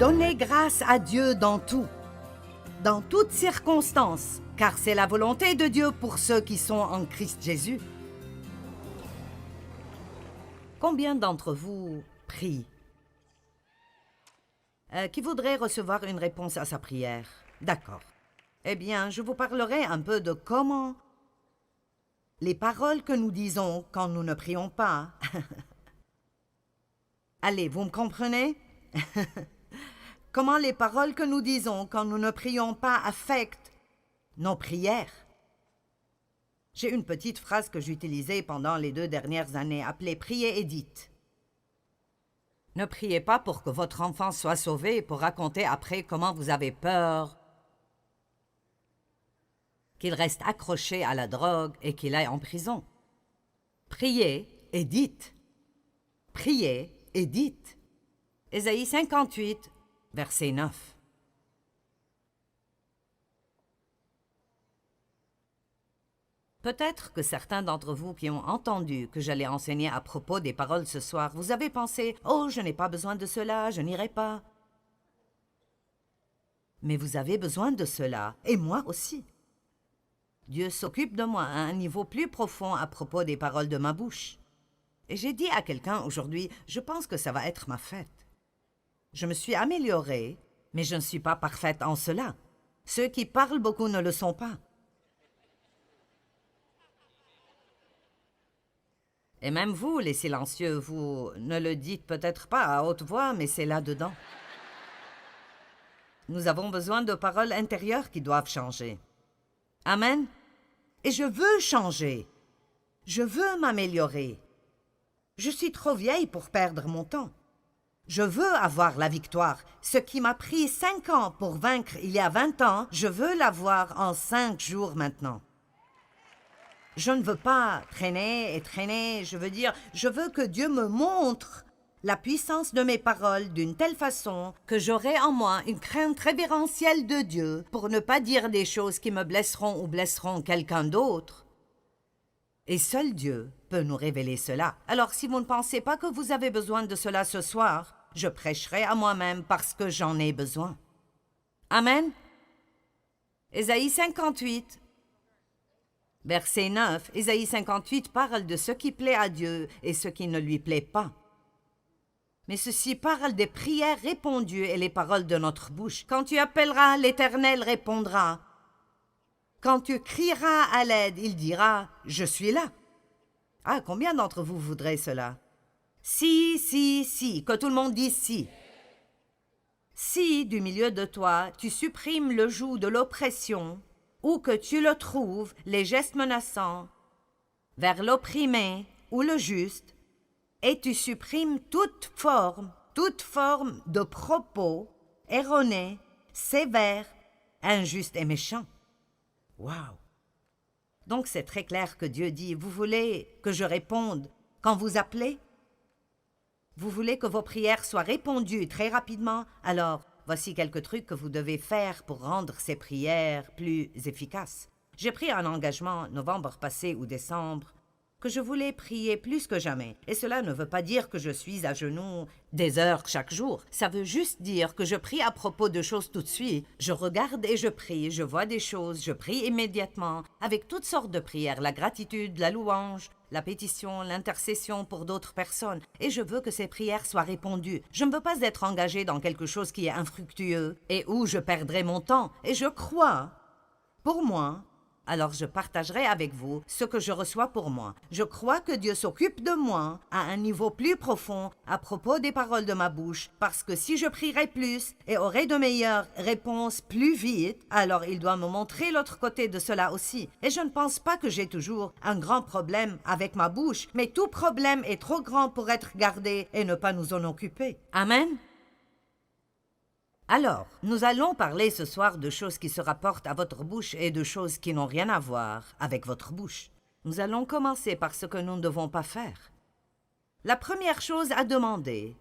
Donnez grâce à Dieu dans tout, dans toutes circonstances, car c'est la volonté de Dieu pour ceux qui sont en Christ Jésus. Combien d'entre vous prient? Qui voudrait recevoir une réponse à sa prière? D'accord. Eh bien, je vous parlerai un peu de comment les paroles que nous disons quand nous ne prions pas. Allez, vous me comprenez? Comment les paroles que nous disons quand nous ne prions pas affectent nos prières. J'ai une petite phrase que j'utilisais pendant les 2 dernières années, appelée « Priez et dites ». Ne priez pas pour que votre enfant soit sauvé pour raconter après comment vous avez peur qu'il reste accroché à la drogue et qu'il aille en prison. Priez et dites. Priez et dites. Ésaïe 58, verset 9. Peut-être que certains d'entre vous qui ont entendu que j'allais enseigner à propos des paroles ce soir, vous avez pensé « Oh, je n'ai pas besoin de cela, je n'irai pas. » Mais vous avez besoin de cela, et moi aussi. Dieu s'occupe de moi à un niveau plus profond à propos des paroles de ma bouche. Et j'ai dit à quelqu'un aujourd'hui, je pense que ça va être ma fête. Je me suis améliorée, mais je ne suis pas parfaite en cela. Ceux qui parlent beaucoup ne le sont pas. Et même vous, les silencieux, vous ne le dites peut-être pas à haute voix, mais c'est là-dedans. Nous avons besoin de paroles intérieures qui doivent changer. Amen. Et je veux changer. Je veux m'améliorer. Je suis trop vieille pour perdre mon temps. Je veux avoir la victoire. Ce qui m'a pris 5 ans pour vaincre il y a 20 ans, je veux l'avoir en 5 jours maintenant. Je ne veux pas traîner et traîner, je veux que Dieu me montre la puissance de mes paroles d'une telle façon que j'aurai en moi une crainte révérentielle de Dieu pour ne pas dire des choses qui me blesseront ou blesseront quelqu'un d'autre. Et seul Dieu peut nous révéler cela. Alors si vous ne pensez pas que vous avez besoin de cela ce soir, je prêcherai à moi-même parce que j'en ai besoin. Amen. Ésaïe 58. Verset 9, Ésaïe 58 parle de ce qui plaît à Dieu et ce qui ne lui plaît pas. Mais ceci parle des prières répondues et les paroles de notre bouche. Quand tu appelleras, l'Éternel répondra. Quand tu crieras à l'aide, il dira « Je suis là ». Ah, combien d'entre vous voudraient cela? Si, que tout le monde dise « si ». Si, du milieu de toi, tu supprimes le joug de l'oppression, où que tu le trouves, les gestes menaçants, vers l'opprimé ou le juste, et tu supprimes toute forme de propos erronés, sévères, injustes et méchants. Wow! Donc c'est très clair que Dieu dit, vous voulez que je réponde quand vous appelez? Vous voulez que vos prières soient répondues très rapidement? Alors, voici quelques trucs que vous devez faire pour rendre ces prières plus efficaces. J'ai pris un engagement, novembre passé ou décembre, que je voulais prier plus que jamais. Et cela ne veut pas dire que je suis à genoux des heures chaque jour. Ça veut juste dire que je prie à propos de choses tout de suite. Je regarde et je prie, je vois des choses, je prie immédiatement, avec toutes sortes de prières, la gratitude, la louange, la pétition, l'intercession pour d'autres personnes. Et je veux que ces prières soient répondues. Je ne veux pas être engagée dans quelque chose qui est infructueux et où je perdrai mon temps. Et je crois, pour moi, alors je partagerai avec vous ce que je reçois pour moi. Je crois que Dieu s'occupe de moi à un niveau plus profond à propos des paroles de ma bouche, parce que si je prierai plus et aurai de meilleures réponses plus vite, alors il doit me montrer l'autre côté de cela aussi. Et je ne pense pas que j'ai toujours un grand problème avec ma bouche, mais tout problème est trop grand pour être gardé et ne pas nous en occuper. Amen. Alors, nous allons parler ce soir de choses qui se rapportent à votre bouche et de choses qui n'ont rien à voir avec votre bouche. Nous allons commencer par ce que nous ne devons pas faire. La première chose à demander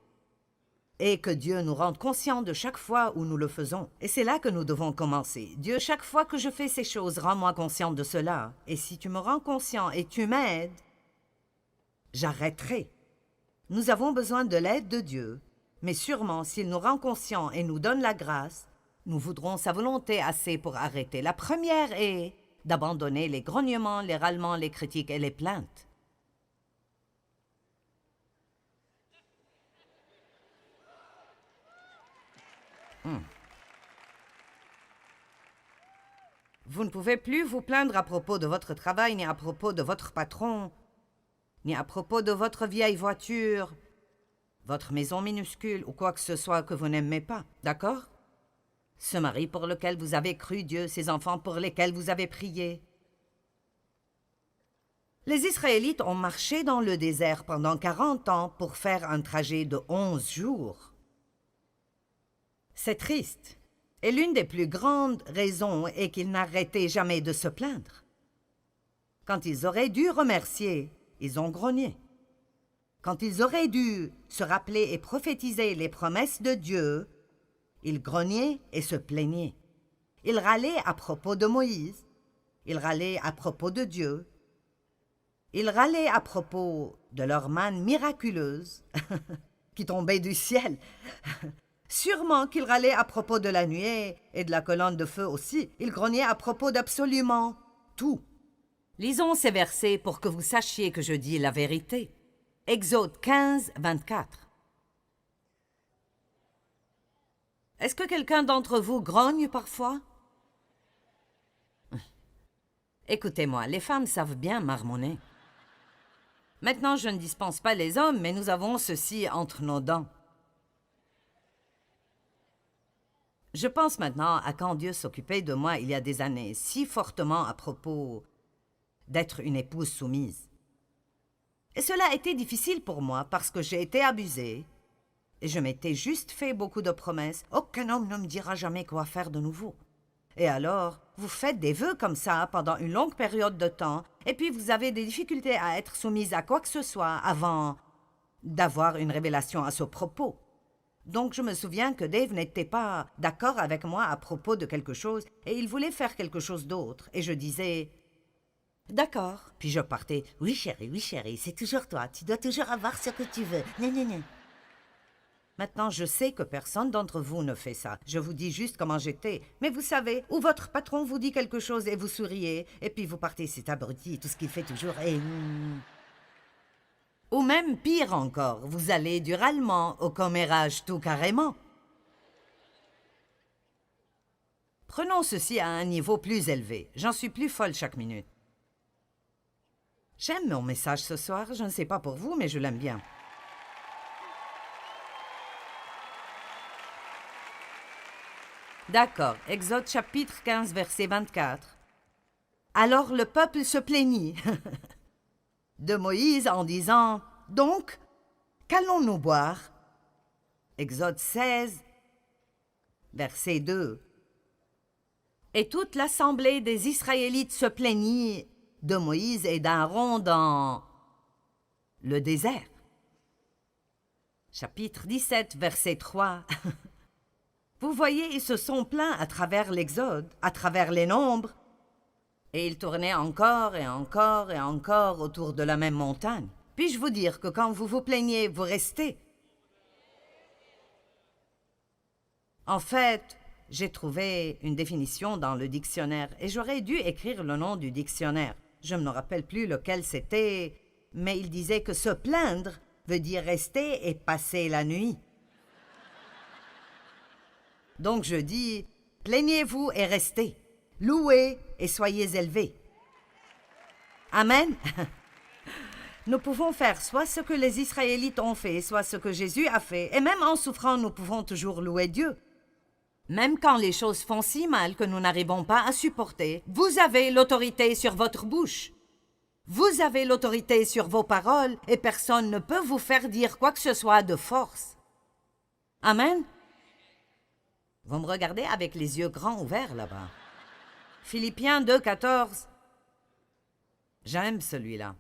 est que Dieu nous rende conscients de chaque fois où nous le faisons. Et c'est là que nous devons commencer. Dieu, chaque fois que je fais ces choses, rends-moi conscient de cela. Et si tu me rends conscient et tu m'aides, j'arrêterai. Nous avons besoin de l'aide de Dieu Mais sûrement, s'il nous rend conscients et nous donne la grâce, nous voudrons sa volonté assez pour arrêter. La première est d'abandonner les grognements, les râlements, les critiques et les plaintes. Vous ne pouvez plus vous plaindre à propos de votre travail, ni à propos de votre patron, ni à propos de votre vieille voiture, votre maison minuscule ou quoi que ce soit que vous n'aimez pas, d'accord? Ce mari pour lequel vous avez cru Dieu, ces enfants pour lesquels vous avez prié. Les Israélites ont marché dans le désert pendant 40 ans pour faire un trajet de 11 jours. C'est triste. Et l'une des plus grandes raisons est qu'ils n'arrêtaient jamais de se plaindre. Quand ils auraient dû remercier, ils ont grogné. Quand ils auraient dû se rappeler et prophétiser les promesses de Dieu, ils grognaient et se plaignaient. Ils râlaient à propos de Moïse, ils râlaient à propos de Dieu, ils râlaient à propos de leur manne miraculeuse qui tombait du ciel. Sûrement qu'ils râlaient à propos de la nuée et de la colonne de feu aussi. Ils grognaient à propos d'absolument tout. Lisons ces versets pour que vous sachiez que je dis la vérité. Exode 15, 24. Est-ce que quelqu'un d'entre vous grogne parfois? Écoutez-moi, les femmes savent bien marmonner. Maintenant, je ne dispense pas les hommes, mais nous avons ceci entre nos dents. Je pense maintenant à quand Dieu s'occupait de moi il y a des années, si fortement à propos d'être une épouse soumise. Et cela a été difficile pour moi parce que j'ai été abusée et je m'étais juste fait beaucoup de promesses. Aucun homme ne me dira jamais quoi faire de nouveau. Et alors, vous faites des vœux comme ça pendant une longue période de temps et puis vous avez des difficultés à être soumise à quoi que ce soit avant d'avoir une révélation à ce propos. Donc je me souviens que Dave n'était pas d'accord avec moi à propos de quelque chose et il voulait faire quelque chose d'autre. Et je disais « D'accord ». Puis je partais « Oui chérie, c'est toujours toi. Tu dois toujours avoir ce que tu veux. Non. » Maintenant, je sais que personne d'entre vous ne fait ça. Je vous dis juste comment j'étais. Mais vous savez, où votre patron vous dit quelque chose et vous souriez, et puis vous partez « C'est abruti, tout ce qu'il fait toujours est... Ou même pire encore, vous allez du râlement au commérage tout carrément. Prenons ceci à un niveau plus élevé. J'en suis plus folle chaque minute. J'aime mon message ce soir. Je ne sais pas pour vous, mais je l'aime bien. D'accord. Exode chapitre 15, verset 24. Alors le peuple se plaignit de Moïse en disant « Donc, qu'allons-nous boire » Exode 16, verset 2. Et toute l'assemblée des Israélites se plaignit de Moïse et d'Aaron dans le désert. Chapitre 17, verset 3. Vous voyez, ils se sont plaints à travers l'Exode, à travers les nombres, et ils tournaient encore et encore et encore autour de la même montagne. Puis-je vous dire que quand vous vous plaignez, vous restez? En fait, j'ai trouvé une définition dans le dictionnaire et j'aurais dû écrire le nom du dictionnaire. Je ne me rappelle plus lequel c'était, mais il disait que se plaindre veut dire rester et passer la nuit. Donc je dis, plaignez-vous et restez. Louez et soyez élevés. Amen. Nous pouvons faire soit ce que les Israélites ont fait, soit ce que Jésus a fait. Et même en souffrant, nous pouvons toujours louer Dieu. Même quand les choses font si mal que nous n'arrivons pas à supporter, vous avez l'autorité sur votre bouche. Vous avez l'autorité sur vos paroles et personne ne peut vous faire dire quoi que ce soit de force. Amen. Vous me regardez avec les yeux grands ouverts là-bas. Philippiens 2, 14. J'aime celui-là.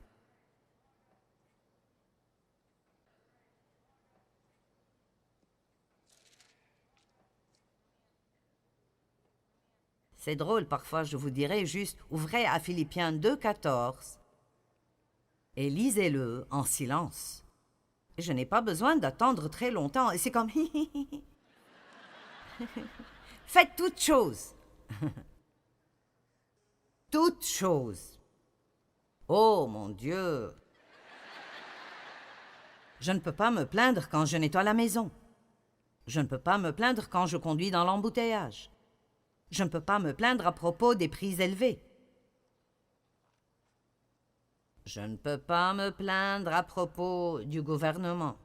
C'est drôle, parfois je vous dirais juste, ouvrez à Philippiens 2, 14 et lisez-le en silence. Je n'ai pas besoin d'attendre très longtemps. Et c'est comme... Faites toutes choses. Toutes choses. Oh, mon Dieu. Je ne peux pas me plaindre quand je nettoie la maison. Je ne peux pas me plaindre quand je conduis dans l'embouteillage. Je ne peux pas me plaindre à propos des prix élevés. Je ne peux pas me plaindre à propos du gouvernement.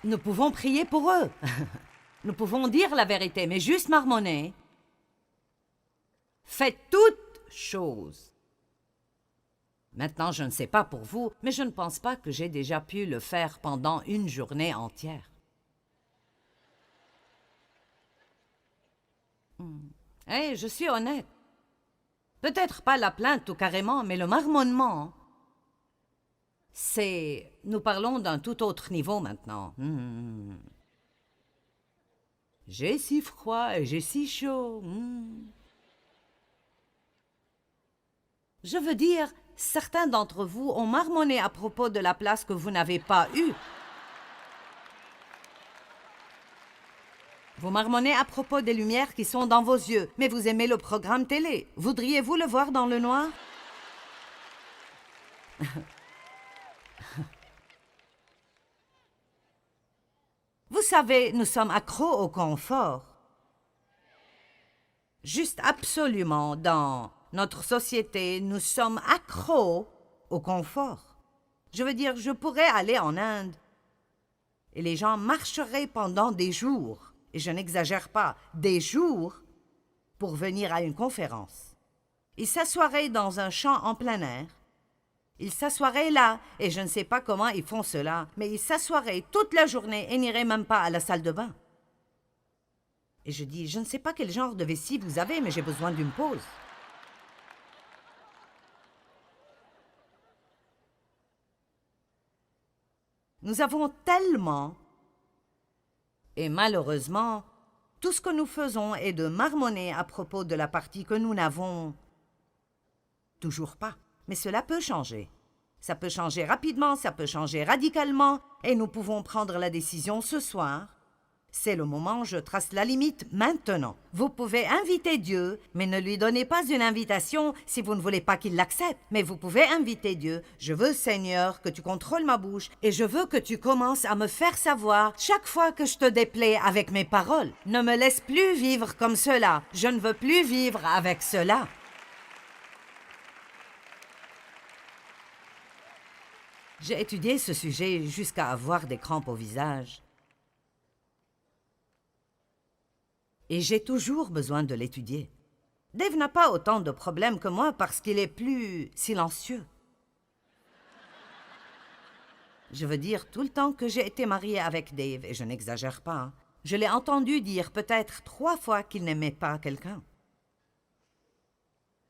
Nous pouvons prier pour eux. Nous pouvons dire la vérité, mais juste marmonner. Faites toutes choses. Maintenant, je ne sais pas pour vous, mais je ne pense pas que j'ai déjà pu le faire pendant une journée entière. Eh, je suis honnête. Peut-être pas la plainte tout carrément, mais le marmonnement, c'est... Nous parlons d'un tout autre niveau maintenant. J'ai si froid et j'ai si chaud. Je veux dire, certains d'entre vous ont marmonné à propos de la place que vous n'avez pas eue. Vous marmonnez à propos des lumières qui sont dans vos yeux, mais vous aimez le programme télé. Voudriez-vous le voir dans le noir? Vous savez, nous sommes accros au confort. Juste absolument, dans notre société, nous sommes accros au confort. Je veux dire, je pourrais aller en Inde et les gens marcheraient pendant des jours, et je n'exagère pas, des jours, pour venir à une conférence. Ils s'assoiraient dans un champ en plein air. Ils s'assoiraient là, et je ne sais pas comment ils font cela, mais ils s'assoiraient toute la journée et n'iraient même pas à la salle de bain. Et je dis, je ne sais pas quel genre de vessie vous avez, mais j'ai besoin d'une pause. Nous avons tellement, et malheureusement, tout ce que nous faisons est de marmonner à propos de la partie que nous n'avons toujours pas. Mais cela peut changer. Ça peut changer rapidement, ça peut changer radicalement, et nous pouvons prendre la décision ce soir. C'est le moment, je trace la limite maintenant. Vous pouvez inviter Dieu, mais ne lui donnez pas une invitation si vous ne voulez pas qu'il l'accepte. Mais vous pouvez inviter Dieu. Je veux, Seigneur, que tu contrôles ma bouche et je veux que tu commences à me faire savoir chaque fois que je te déplais avec mes paroles. Ne me laisse plus vivre comme cela. Je ne veux plus vivre avec cela. J'ai étudié ce sujet jusqu'à avoir des crampes au visage. Et j'ai toujours besoin de l'étudier. Dave n'a pas autant de problèmes que moi parce qu'il est plus silencieux. Je veux dire, tout le temps que j'ai été mariée avec Dave, et je n'exagère pas, hein, je l'ai entendu dire peut-être 3 fois qu'il n'aimait pas quelqu'un.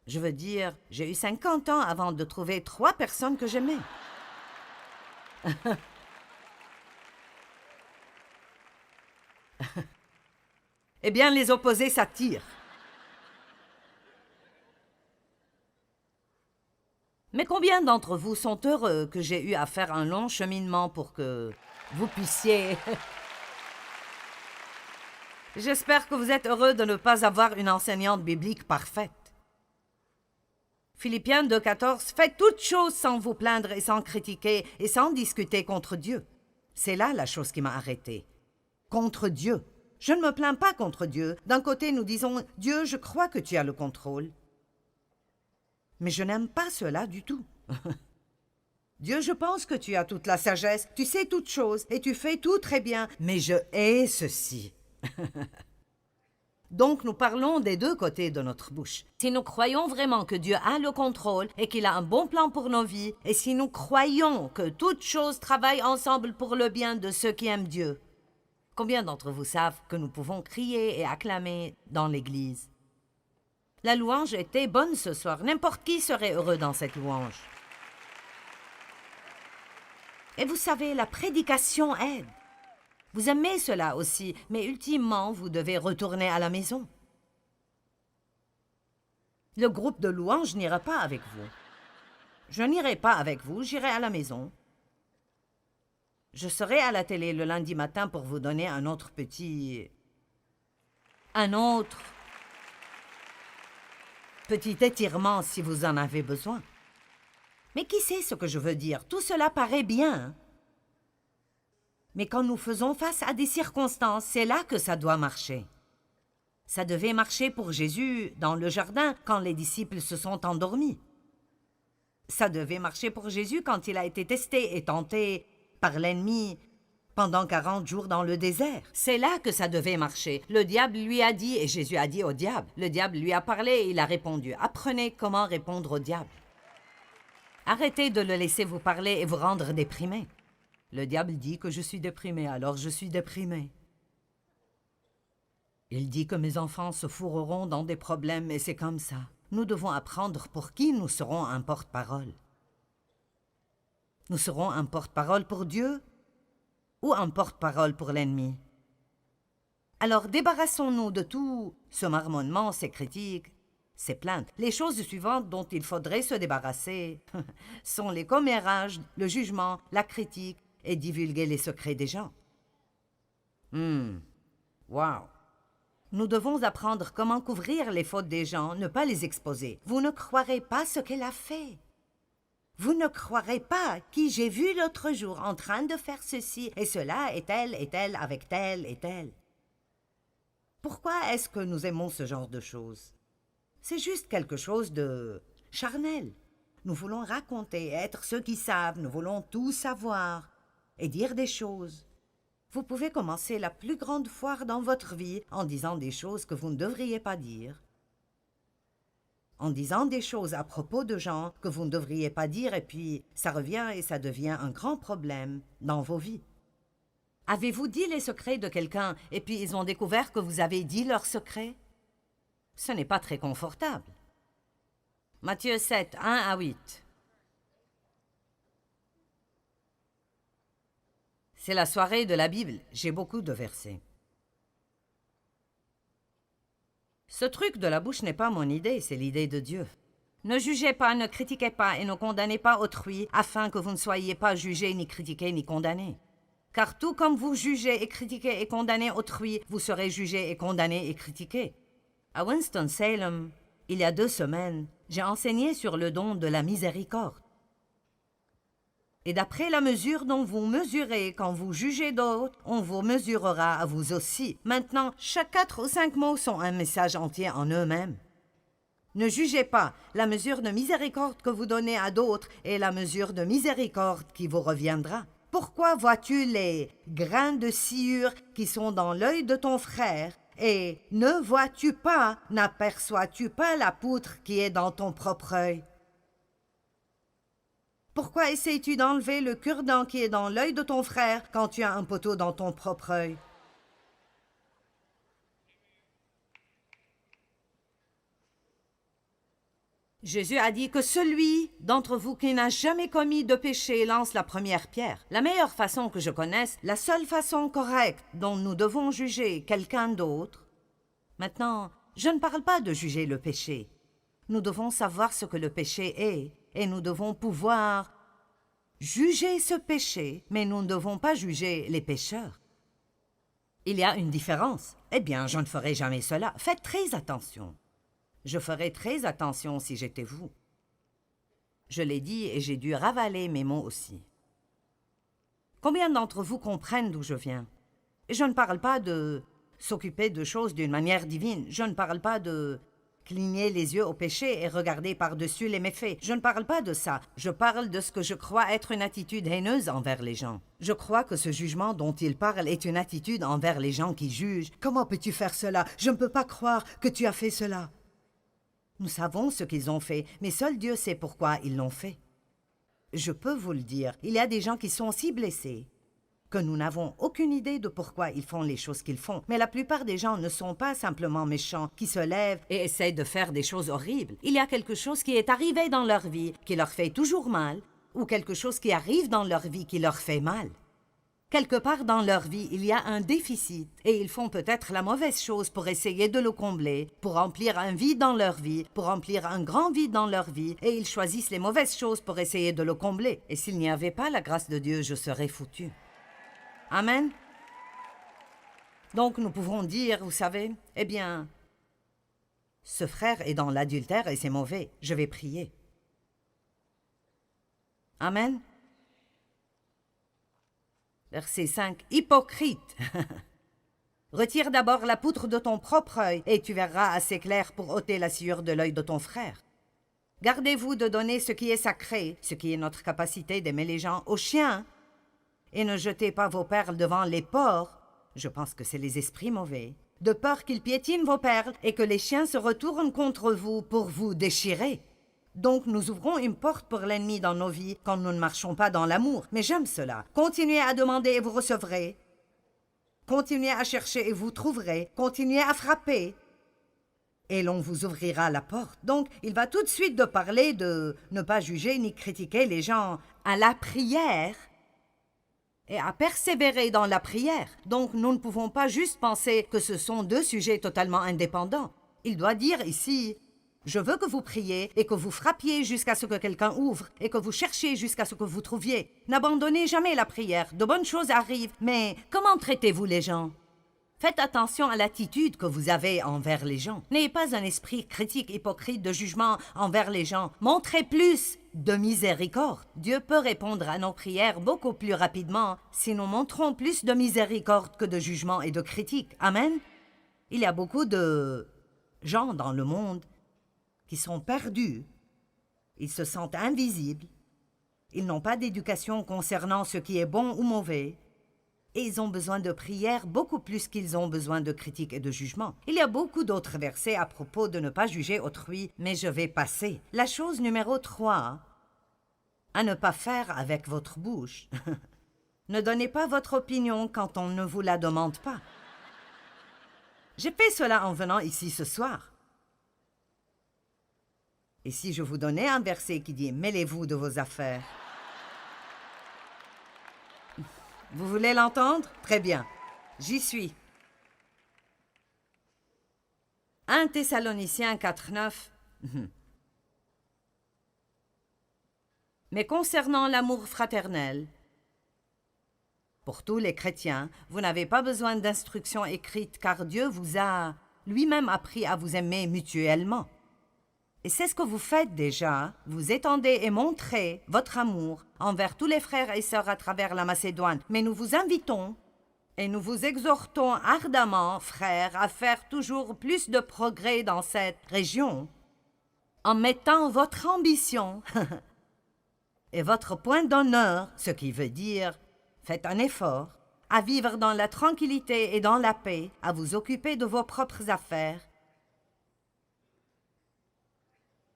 Je veux dire, j'ai eu 50 ans avant de trouver 3 personnes que j'aimais. Eh bien, les opposés s'attirent. Mais combien d'entre vous sont heureux que j'ai eu à faire un long cheminement pour que vous puissiez... J'espère que vous êtes heureux de ne pas avoir une enseignante biblique parfaite. Philippiens 2,14 « Faites toutes choses sans vous plaindre et sans critiquer et sans discuter contre Dieu. » C'est là la chose qui m'a arrêtée. Contre Dieu. Je ne me plains pas contre Dieu. D'un côté, nous disons « Dieu, je crois que tu as le contrôle. » Mais je n'aime pas cela du tout. Dieu, je pense que tu as toute la sagesse, tu sais toutes choses et tu fais tout très bien, mais je hais ceci. Donc nous parlons des 2 côtés de notre bouche. Si nous croyons vraiment que Dieu a le contrôle et qu'il a un bon plan pour nos vies, et si nous croyons que toutes choses travaillent ensemble pour le bien de ceux qui aiment Dieu, combien d'entre vous savent que nous pouvons crier et acclamer dans l'Église? La louange était bonne ce soir. N'importe qui serait heureux dans cette louange. Et vous savez, la prédication aide. Vous aimez cela aussi, mais ultimement, vous devez retourner à la maison. Le groupe de louanges n'ira pas avec vous. Je n'irai pas avec vous, j'irai à la maison. Je serai à la télé le lundi matin pour vous donner un autre petit étirement si vous en avez besoin. Mais qui sait ce que je veux dire? Tout cela paraît bien. Hein? Mais quand nous faisons face à des circonstances, c'est là que ça doit marcher. Ça devait marcher pour Jésus dans le jardin quand les disciples se sont endormis. Ça devait marcher pour Jésus quand il a été testé et tenté par l'ennemi pendant 40 jours dans le désert. C'est là que ça devait marcher. Le diable lui a dit, et Jésus a dit au diable. Le diable lui a parlé et il a répondu. Apprenez comment répondre au diable. Arrêtez de le laisser vous parler et vous rendre déprimé. Le diable dit que je suis déprimé, alors je suis déprimé. Il dit que mes enfants se fourreront dans des problèmes et c'est comme ça. Nous devons apprendre pour qui nous serons un porte-parole. Nous serons un porte-parole pour Dieu ou un porte-parole pour l'ennemi. Alors débarrassons-nous de tout ce marmonnement, ces critiques, ces plaintes. Les choses suivantes dont il faudrait se débarrasser sont les commérages, le jugement, la critique et divulguer les secrets des gens. Wow! Nous devons apprendre comment couvrir les fautes des gens, ne pas les exposer. Vous ne croirez pas ce qu'elle a fait. Vous ne croirez pas qui j'ai vu l'autre jour en train de faire ceci et cela et tel avec tel et tel. Pourquoi est-ce que nous aimons ce genre de choses? C'est juste quelque chose de charnel. Nous voulons raconter, être ceux qui savent, nous voulons tout savoir et dire des choses. Vous pouvez commencer la plus grande foire dans votre vie en disant des choses que vous ne devriez pas dire, en disant des choses à propos de gens que vous ne devriez pas dire, et puis ça revient et ça devient un grand problème dans vos vies. Avez-vous dit les secrets de quelqu'un et puis ils ont découvert que vous avez dit leurs secrets? Ce n'est pas très confortable. Matthieu 7, 1 à 8. C'est la soirée de la Bible. J'ai beaucoup de versets. Ce truc de la bouche n'est pas mon idée, c'est l'idée de Dieu. Ne jugez pas, ne critiquez pas et ne condamnez pas autrui, afin que vous ne soyez pas jugés, ni critiqués, ni condamnés. Car tout comme vous jugez et critiquez et condamnez autrui, vous serez jugés et condamnés et critiqués. À Winston-Salem, il y a 2 semaines, j'ai enseigné sur le don de la miséricorde. Et d'après la mesure dont vous mesurez quand vous jugez d'autres, on vous mesurera à vous aussi. Maintenant, chaque 4 ou 5 mots sont un message entier en eux-mêmes. Ne jugez pas, la mesure de miséricorde que vous donnez à d'autres est la mesure de miséricorde qui vous reviendra. Pourquoi vois-tu les grains de sciure qui sont dans l'œil de ton frère et ne vois-tu pas, n'aperçois-tu pas la poutre qui est dans ton propre œil? Pourquoi essayes-tu d'enlever le cure-dent qui est dans l'œil de ton frère quand tu as un poteau dans ton propre œil? Jésus a dit que celui d'entre vous qui n'a jamais commis de péché lance la première pierre. La meilleure façon que je connaisse, la seule façon correcte dont nous devons juger quelqu'un d'autre. Maintenant, je ne parle pas de juger le péché. Nous devons savoir ce que le péché est. Et nous devons pouvoir juger ce péché, mais nous ne devons pas juger les pécheurs. Il y a une différence. Eh bien, je ne ferai jamais cela. Faites très attention. Je ferai très attention si j'étais vous. Je l'ai dit et j'ai dû ravaler mes mots aussi. Combien d'entre vous comprennent d'où je viens? Et je ne parle pas de s'occuper de choses d'une manière divine. Je ne parle pas de cligner les yeux au péché et regarder par-dessus les méfaits. Je ne parle pas de ça. Je parle de ce que je crois être une attitude haineuse envers les gens. Je crois que ce jugement dont il parle est une attitude envers les gens qui jugent. Comment peux-tu faire cela? Je ne peux pas croire que tu as fait cela. Nous savons ce qu'ils ont fait, mais seul Dieu sait pourquoi ils l'ont fait. Je peux vous le dire, il y a des gens qui sont si blessés que nous n'avons aucune idée de pourquoi ils font les choses qu'ils font. Mais la plupart des gens ne sont pas simplement méchants, qui se lèvent et essayent de faire des choses horribles. Il y a quelque chose qui est arrivé dans leur vie qui leur fait toujours mal, ou quelque chose qui arrive dans leur vie qui leur fait mal. Quelque part dans leur vie, il y a un déficit et ils font peut-être la mauvaise chose pour essayer de le combler, pour remplir un vide dans leur vie, pour remplir un grand vide dans leur vie, et ils choisissent les mauvaises choses pour essayer de le combler. Et s'il n'y avait pas la grâce de Dieu, je serais foutu. Amen. Donc nous pouvons dire, vous savez, eh bien, ce frère est dans l'adultère et c'est mauvais, je vais prier. Amen. Verset 5. Hypocrite. Retire d'abord la poutre de ton propre œil, et tu verras assez clair pour ôter la sciure de l'œil de ton frère. Gardez-vous de donner ce qui est sacré, ce qui est notre capacité d'aimer les gens, aux chiens, et ne jetez pas vos perles devant les porcs, je pense que c'est les esprits mauvais, de peur qu'ils piétinent vos perles et que les chiens se retournent contre vous pour vous déchirer. Donc nous ouvrons une porte pour l'ennemi dans nos vies quand nous ne marchons pas dans l'amour. Mais j'aime cela. Continuez à demander et vous recevrez. Continuez à chercher et vous trouverez. Continuez à frapper et l'on vous ouvrira la porte. Donc il va tout de suite de parler de ne pas juger ni critiquer les gens à la prière et à persévérer dans la prière. Donc nous ne pouvons pas juste penser que ce sont deux sujets totalement indépendants. Il doit dire ici... Je veux que vous priez et que vous frappiez jusqu'à ce que quelqu'un ouvre et que vous cherchiez jusqu'à ce que vous trouviez. N'abandonnez jamais la prière. De bonnes choses arrivent, mais comment traitez-vous les gens? Faites attention à l'attitude que vous avez envers les gens. N'ayez pas un esprit critique, hypocrite, de jugement envers les gens. Montrez plus de miséricorde. Dieu peut répondre à nos prières beaucoup plus rapidement si nous montrons plus de miséricorde que de jugement et de critique. Amen. Il y a beaucoup de gens dans le monde qui sont perdus, ils se sentent invisibles, ils n'ont pas d'éducation concernant ce qui est bon ou mauvais, et ils ont besoin de prière beaucoup plus qu'ils ont besoin de critique et de jugement. Il y a beaucoup d'autres versets à propos de ne pas juger autrui, mais je vais passer. La chose numéro 3, à ne pas faire avec votre bouche. Ne donnez pas votre opinion quand on ne vous la demande pas. J'ai fait cela en venant ici ce soir. Et si je vous donnais un verset qui dit « Mêlez-vous de vos affaires », vous voulez l'entendre? Très bien, j'y suis. 1 Thessaloniciens 4, 9. Mais concernant l'amour fraternel, pour tous les chrétiens, vous n'avez pas besoin d'instructions écrites car Dieu vous a lui-même appris à vous aimer mutuellement. Et c'est ce que vous faites déjà, vous étendez et montrez votre amour envers tous les frères et sœurs à travers la Macédoine. Mais nous vous invitons et nous vous exhortons ardemment, frères, à faire toujours plus de progrès dans cette région en mettant votre ambition et votre point d'honneur, ce qui veut dire faites un effort, à vivre dans la tranquillité et dans la paix, à vous occuper de vos propres affaires,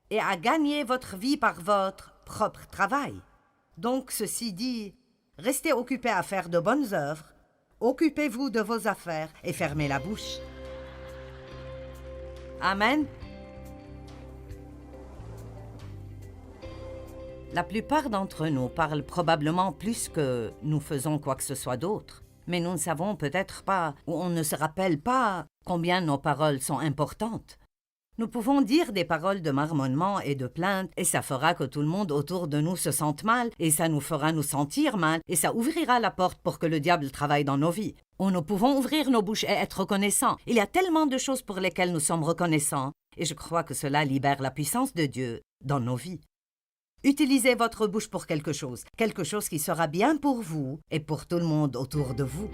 et à gagner votre vie par votre propre travail. Donc, ceci dit, restez occupés à faire de bonnes œuvres, occupez-vous de vos affaires et fermez la bouche. Amen. La plupart d'entre nous parlent probablement plus que nous faisons quoi que ce soit d'autre, mais nous ne savons peut-être pas, ou on ne se rappelle pas, combien nos paroles sont importantes. Nous pouvons dire des paroles de marmonnement et de plainte, et ça fera que tout le monde autour de nous se sente mal, et ça nous fera nous sentir mal, et ça ouvrira la porte pour que le diable travaille dans nos vies. Ou nous pouvons ouvrir nos bouches et être reconnaissants. Il y a tellement de choses pour lesquelles nous sommes reconnaissants, et je crois que cela libère la puissance de Dieu dans nos vies. Utilisez votre bouche pour quelque chose qui sera bien pour vous et pour tout le monde autour de vous.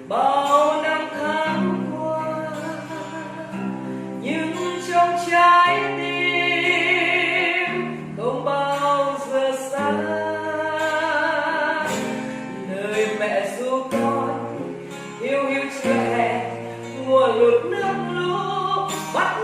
bao năm tháng qua, nhưng trong trái tim không bao giờ xa. Nơi mẹ ru con hiu hiu chưa hè, mùa lụt nước lũ bắt